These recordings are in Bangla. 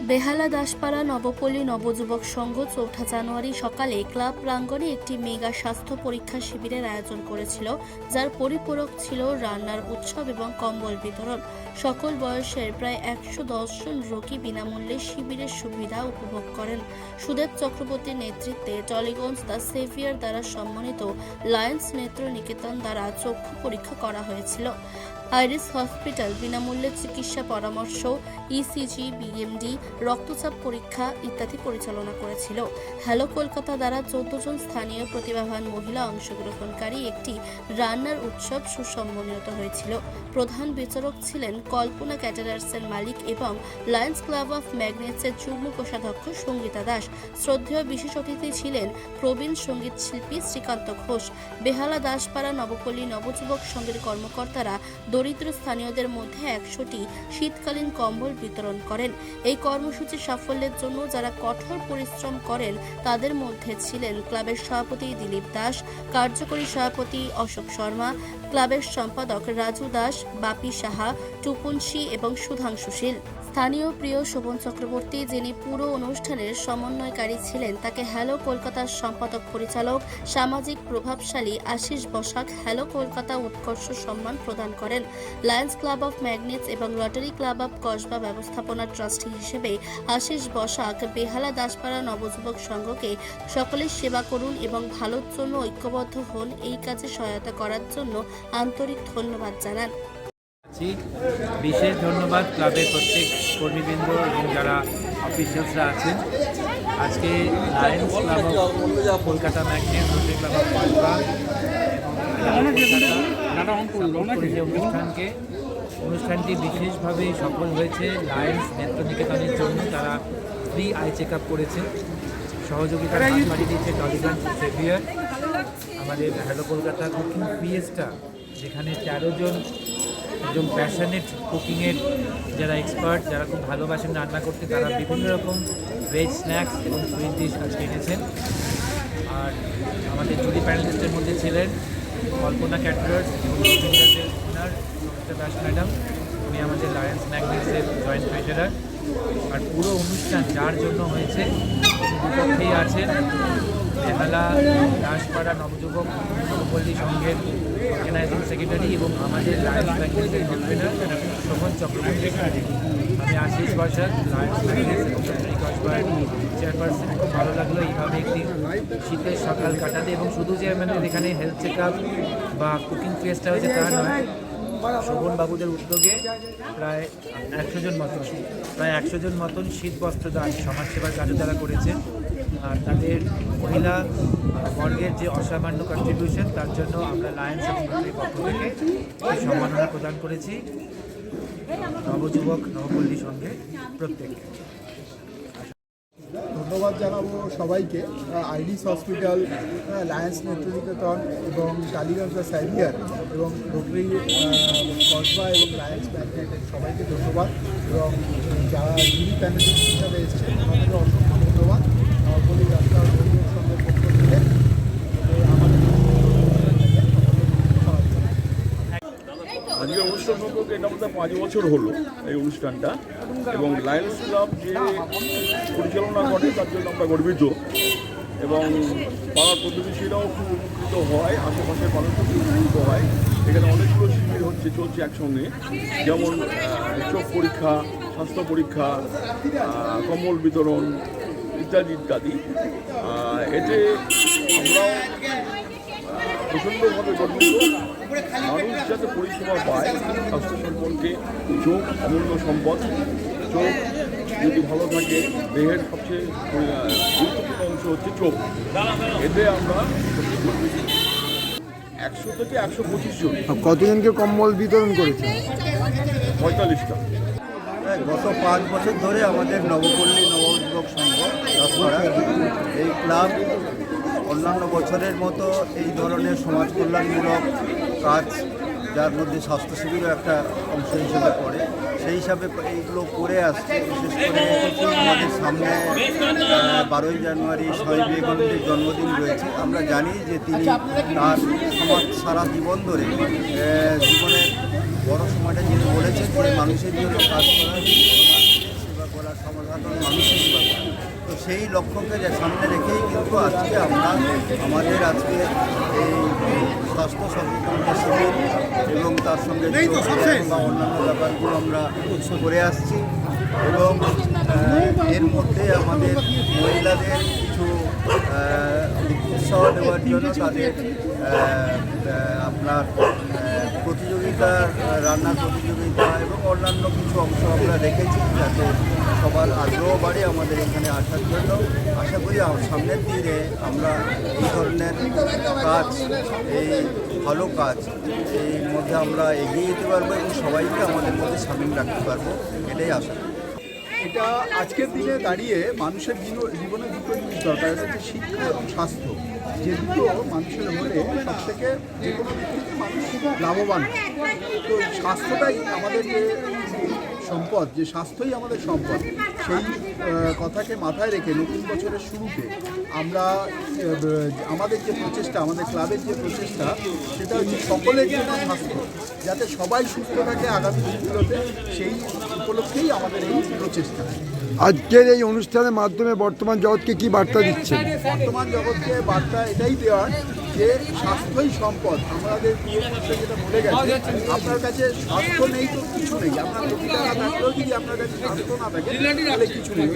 বেহালা দাসপাড়া নবপল্লী নবযুবক সংঘ ৪ঠা জানুয়ারি সকালে ক্লাব প্রাঙ্গণে একটি মেগা স্বাস্থ্য পরীক্ষা শিবিরের আয়োজন করেছিল, যার পরিপূরক ছিল রান্নার উৎসব এবং কম্বল বিতরণ। সকল বয়সের প্রায় ১১০ জন রোগী বিনামূল্যে শিবিরের সুবিধা উপভোগ করেন। সুদেব চক্রবর্তীর নেতৃত্বে টলিগঞ্জ দ্য সেভিয়ার দ্বারা সম্মানিত লায়ন্স নেত্র নিকেতন দ্বারা চক্ষু পরীক্ষা করা হয়েছিল। আইরিস হসপিটাল বিনামূল্যে চিকিৎসা পরামর্শ, ইসিজি, বিএমডি, রক্তচাপ পরীক্ষা ইত্যাদি পরিচালনা করেছিল। হ্যালো কলকাতা দ্বারা ১৪ জন স্থানীয় প্রতিভাবান মহিলা অংশগ্রহণকারী একটি রান্নার উৎসব সুসম্মানিত হয়েছিল। প্রধান বিচারক ছিলেন কল্পনা ক্যাটারার্সের মালিক এবং লায়ন্স ক্লাব অফ ম্যাগনেটসের যুগ্ম কোষাধ্যক্ষ সঙ্গীতা দাস। শ্রদ্ধেয় বিশেষ অতিথি ছিলেন প্রবীণ সঙ্গীত শিল্পী শ্রীকান্ত ঘোষ। বেহালা দাসপাড়া নবপল্লী নবযুবক সংঘের কর্মকর্তারা দরিদ্র স্থানীয়দের মধ্যে ১০০টি শীতকালীন কম্বল বিতরণ করেন। এই কর্মসূচির সাফল্যের জন্য যারা কঠোর পরিশ্রম করেন তাদের মধ্যে ছিলেন ক্লাবের সভাপতি দিলীপ দাস, কার্যকরী সভাপতি অশোক শর্মা, ক্লাবের সম্পাদক রাজু দাস, বাপি সাহা, টুপুনসি এবং সুধাংশু শীল। স্থানীয় প্রিয় শোভন চক্রবর্তী, যিনি পুরো অনুষ্ঠানের সমন্বয়কারী ছিলেন, তাকে হ্যালো কলকাতার সম্পাদক পরিচালক সামাজিক প্রভাবশালী আশিস বসাক হ্যালো কলকাতা উৎকর্ষ সম্মান প্রদান করেন। লায়ন্স ক্লাব অফ ম্যাগনেটস এবং রটারি ক্লাব অফ কসবা ব্যবস্থাপনা ট্রাস্টি হিসেবে আশিস বসাক বেহালা দাসপাড়া নবযুবক সংঘকে সকলের সেবা করুন এবং ভালোর জন্য ঐক্যবদ্ধ হন, এই কাজে সহায়তা করার জন্য আন্তরিক ধন্যবাদ জানান। বিশেষ ধন্যবাদ ক্লাবের প্রত্যেক কর্মীবৃন্দ এবং যারা অফিসিয়ালসরা আছেন। আজকে Lions club of Kolkata magnet, rotary club of Kasba অনুষ্ঠানটি বিশেষভাবে সফল হয়েছে লায়ন্স নেত্র নিকেতনের জন্য। তারা ফ্রি আই চেক আপ করেছে, সহযোগিতার হাত বাড়িয়ে দিয়েছে টলিগঞ্জ সেভিয়ার। আমাদের হ্যালো কলকাতা কুকিং ফিয়েস্টা, যেখানে ১৩ জন একদম প্যাশনেট কুকিংয়ের যারা এক্সপার্ট, যারা খুব ভালোবাসেন রান্না করতে, তারা বিভিন্ন রকম ভেজ স্ন্যাক্স এবং সুইট ডিশ আজকে এনেছেন। আর আমাদের জুরি প্যানেলিস্টের মধ্যে ছিলেন কল্পনা ক্যাটারার্স এবং ওনার সঙ্গীতা দাস ম্যাডাম, উনি আমাদের লায়ন্স ম্যাগনেটসের জয়েন্ট ট্রেজারার। আর পুরো অনুষ্ঠান যার জন্য হয়েছে দুপক্ষেই আছেন বেহালা দাসপাড়া নবযুবক নবপল্লী সংঘের অর্গানাইজিং সেক্রেটারি এবং আমাদের লায়ন্স ম্যাগনেটসের কনভেনার শোভন চক্রবর্তী। আমি আশিস বসাক, লায়ন্স ম্যাগনেটস এবং রটারি কসবার চেয়ারপারসন। খুব ভালো লাগলো এইভাবে একটি শীতের সকাল কাটাতে। এবং শুধু যে আমাদের এখানে হেলথ চেক আপ বা কুকিং ফেস্টটা হয়েছে তা নয়, শোভন বাবুদের উদ্যোগে প্রায় ১০০ জন মতন শীত বস্ত্র দান সমাজসেবার কাজও তারা করেছেন। আর তাদের মহিলা বর্গের যে অসামান্য কন্ট্রিবিউশন, তার জন্য আমরা লায়ন্স এবং রোটারির পক্ষ থেকে সম্মাননা প্রদান করেছি নবযুবক নবপল্লী সঙ্গে প্রত্যেককে। ধন্যবাদ জানাবো সবাইকে। আইরিস হসপিটাল, লায়ন্স নেত্র নিকেতন এবং টালিগঞ্জ দ্য সেভিয়ার এবং রোটারি কসবা এবং লায়ন্স ম্যাগনেটের সবাইকে ধন্যবাদ। এবং যারা জুরি প্যানেলিস্ট হিসাবে এসেছেন তাদেরকে অসংখ্য ধন্যবাদ। নবপল্লী রাস্তার পরিবেশ সঙ্গের পক্ষ থেকে আমাদের আজকে অনুষ্ঠান সম্পর্কে এটা আমাদের ৫ বছর হলো এই অনুষ্ঠানটা, এবং লায়ন্স ক্লাব যে পরিচালনা করে তার জন্য আমরা গর্বিত। এবং পাড়ার প্রতিবেশীরাও খুব উপকৃত হয়, আশেপাশের মানুষও খুব উপকৃত হয়। এখানে অনেকগুলো শিবির চলছে একসঙ্গে, যেমন চোখ পরীক্ষা, স্বাস্থ্য পরীক্ষা, কম্বল বিতরণ ইত্যাদি ইত্যাদি। এতে আমরাও প্রচণ্ডভাবে গর্বিত। মানুষ যাতে পরিষেবা পায় স্বাস্থ্য সম্পর্কে, চোখ অমূল্য সম্পদ। চোখ যদি ভালো থাকে, দেহের সবচেয়ে গুরুত্বপূর্ণ অংশ হচ্ছে চোখ। এতে আমরা ১০০ থেকে ১২৫ জন। কতজনকে কম্বল বিতরণ করেছে? ৪৫টা। গত ৫ বছর ধরে আমাদের নবপল্লী নবযুবক সংঘ দাসপাড়া এই ক্লাব অন্যান্য বছরের মতো এই ধরনের সমাজ কল্যাণমূলক কাজ, যার মধ্যে স্বাস্থ্য শিবিরও একটা অংশ হিসেবে পড়ে, সেই হিসাবে এইগুলো করে আসছে। বিশেষ করে আমাদের সামনে ১২ই জানুয়ারি স্বামী বিবেকানন্দের জন্মদিন রয়েছে। আমরা জানি যে তিনি তার সমাজ সারা জীবন ধরে জীবনের বড় সময়টা যিনি বলেছেন যে মানুষের জন্য কাজ করা, সেবা করা, সমাজ সাধারণ মানুষের সেবা করা। তো সেই লক্ষ্যকে সামনে রেখেই কিন্তু আজকে আমরা আমাদের আজকে এই স্বাস্থ্য সচেতনতা শিবির এবং তার সঙ্গে বা অন্যান্য ব্যাপারগুলো আমরা করে আসছি। এবং এর মধ্যে আমাদের মহিলাদের কিছু উৎসাহ দেওয়ার জন্য তাদের আপনার প্রতিযোগিতা, রান্নার প্রতিযোগিতা এবং অন্যান্য কিছু অংশ আমরা রেখেছি, যাতে সবার আগ্রহ বাড়ে আমাদের এখানে আসার জন্য। আশা করি সামনের দিনে আমরা এই ধরনের কাজ, এই ভালো কাজ এর মধ্যে আমরা এগিয়ে যেতে পারবো এবং সবাইকে আমাদের মধ্যে সামিল রাখতে পারবো, এটাই আশা। এটা আজকের দিনে দাঁড়িয়ে মানুষের জীবনে দুটো জিনিস দরকার, এটা হচ্ছে শিক্ষা এবং স্বাস্থ্য। যে দুটো মানুষের হলে সব থেকে যে কোনো দিক থেকে মানুষ লাভবান। তো স্বাস্থ্যটাই আমাদের যে সম্পদ, যে স্বাস্থ্যই আমাদের সম্পদ, সেই কথাকে মাথায় রেখে নতুন বছরের শুরুতে আমরা আমাদের যে প্রচেষ্টা, আমাদের ক্লাবের যে প্রচেষ্টা, সেটা হচ্ছে সকলের জন্য স্বাস্থ্য, যাতে সবাই সুস্থ থাকে আগামী দিনগুলোতে, সেই উপলক্ষেই আমাদের এই প্রচেষ্টা। আজকের এই অনুষ্ঠানের মাধ্যমে বর্তমান জগৎকে কি বার্তা দিচ্ছেন? বর্তমান জগৎকে বার্তা এটাই দেওয়ার যে স্বাস্থ্যই সম্পদ। আমাদের পূর্বপুরুষরা যেটা বলে গেছে, আপনার কাছে স্বাস্থ্য নেই তো কিছু নেই। আপনার কোটি টাকা থাকলেও যদি আপনার কাছে স্বাস্থ্য না থাকে তাহলে কিছু নেই।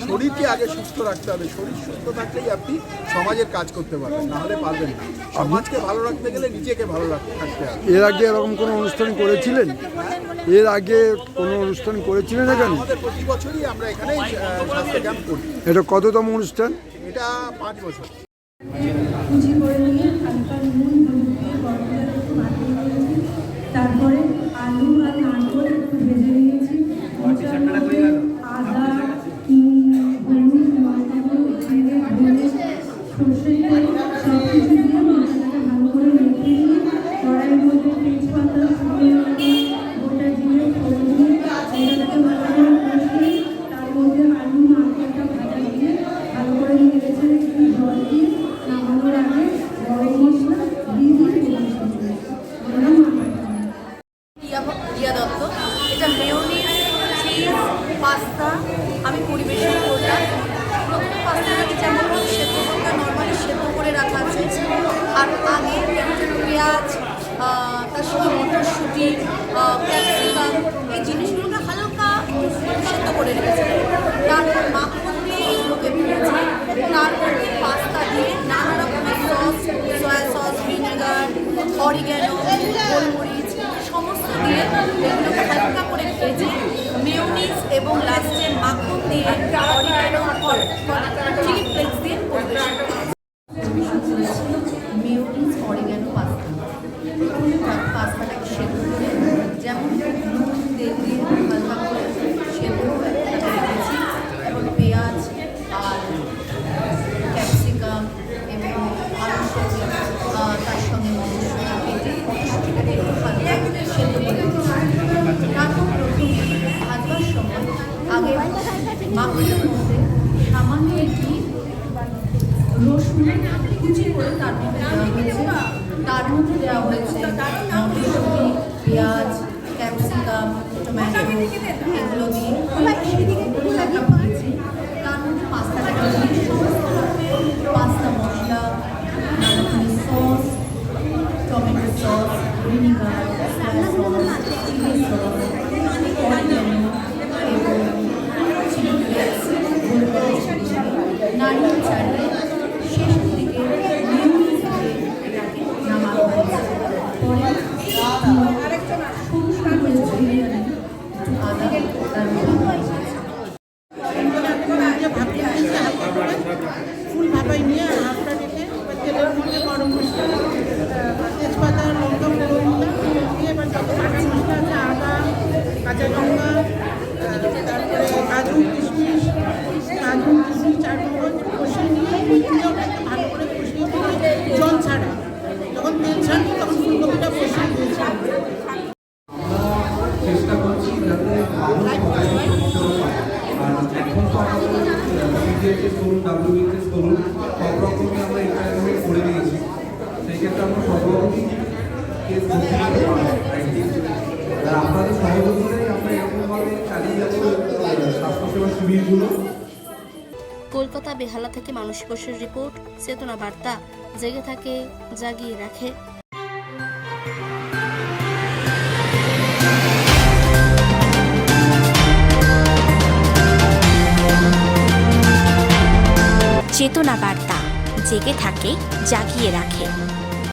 শরীরকে আগে সুস্থ রাখতে হবে। শরীর সুস্থ থাকলেই আপনি সমাজের কাজ করতে পারবেন, নাহলে পারবেন না। সমাজকে ভালো রাখতে গেলে নিজেকে ভালো থাকতে হবে। এর আগে এরকম কোনো অনুষ্ঠান করেছিলেন? এর আগে কোনো অনুষ্ঠান করেছিলেন এখানে? আমাদের প্রতি বছরই আমরা এখানে স্বাস্থ্য ক্যাম্প করি। এটা কততম অনুষ্ঠান? এটা 5 বছর। কুচি করে নিয়ে হালকা নুন হলুদ দিয়ে গরম জলে একটু মাখিয়ে নিয়েছি। তারপরে আলু আর নারকেল একটু ভেজে নিয়েছি। ওটার মধ্যে আদা, হলুদ, লঙ্কাগুলো, জিরে, ধনে, সর্ষে তেল সব কিছু দিয়ে মশলাটাকে ভালো করে মেখে নিয়ে কড়াইয়ের মধ্যে তেজপাতা, শুকনো লঙ্কা, গোটা জিরে, ফোড়ন দিয়ে এটাকে ভালো করে কষিয়ে তার মধ্যে আলু নারকেলটা ভাজা দিয়ে ভালো করে নেড়ে চেড়ে একটু জল দিয়ে নামানোর আগে গরম মশলা দিয়ে রিয়া দত্ত। এটা মেয়োনিজ, চিজ, পাস্তা আমি পরিবেশন করলাম। প্রথমে পাস্তাটাকে যেমনভাবে সেদ্ধ করতে নর্মালি সেদ্ধ করে রাখা আছে, আর আগে একটু পেঁয়াজ, তার সঙ্গে মটরশুঁটি, ক্যাপসিকাম, এই জিনিসগুলোকে হালকা সেদ্ধ করে রেখেছি। তারপর মাখন দিয়ে এগুলোকে ভেজেছি। তারপর পাস্তা দিয়ে নানা রকমের sauce, soya sauce, vinegar, oregano, গোলমরিচ সমস্ত দিয়ে এগুলোকে হালকা করে ভেজে মেয়োনিজ এবং লাস্টে মাখন দিয়ে অরিগ্যানো, চিলি ফ্লেক্স দিয়ে পরিবেশন করেছি। Mayonnaise oregano pasta. পাস্তাটাকে সেদ্ধ করে যেমন নুন তেল দিয়ে হালকা করে সেদ্ধ করে রেখেছি। এবং পেঁয়াজ আর ক্যাপসিকাম এবং আলু সেদ্ধ, তার সঙ্গে মটরশুঁটি কেটে মটরশুঁটিটাকে একটু হালকা সেদ্ধ করে রেখেছি। তারপর প্রথমে ভাজবার সময় আগে মাখনের মধ্যে সামান্য একটু রসুন কুচি করে তার মধ্যে দেওয়া হয়েছে। তার মধ্যে দেওয়া হয়েছে মটরশুঁটি, পেঁয়াজ, ক্যাপসিকাম, টমেটো, এগুলো দিয়ে সেদিকে ভেজে তার মধ্যে পাস্তাটাকে দিয়ে সমস্ত পাস্তা মশলা, নানা রকমের sauce, tomato sauce, vinegar, soya sauce, chilli sauce, oregano এবং চিলি ফ্লেক্স, গোলমরিচ দিয়ে নারিকেল ছাড়িয়ে শেষের দিকে মেয়োনিজ দিয়ে এটাকে নামানো হয়েছে। পরে সরু সরু করে ঝিরিয়ে আদা তার ফুল ভাপাই নিয়ে হাফটা রেখে তেলের মধ্যে গরম মশলা, তেজপাতা, লঙ্কা ফোড়ন দিয়ে এবার যত বাকি মশলা আছে আদা, কাঁচা লঙ্কা, তারপরে কাজু কিশমিশ 4 কষিয়ে নিয়ে ফুলকপিটাকে ভালো করে কষিয়ে নিয়ে জল ছাড়া, যখন তেল ছাড়বে তখন ফুলকপিটা বসিয়ে দিয়েছি। চেষ্টা করছি যাতে এখন তো আমাদের সিজিএইচএস বলুন, ডাব্লিউবিএইচএস বলুন, সব রকমই আমরা এনভায়রনমেন্ট করে দিয়েছি। সেই ক্ষেত্রে আমরা সব রকমই কেস আপনাদের সহযোগিতাই আমরা এরকমভাবে চালিয়ে যাবো স্বাস্থ্যসেবা শিবিরগুলো। কলকাতা বেহালা থেকে মানসী বসুর রিপোর্ট, চেতনা বার্তা, জেগে থাকে জাগিয়ে রাখে। চেতনা বার্তা, জেগে থাকে জাগিয়ে রাখে।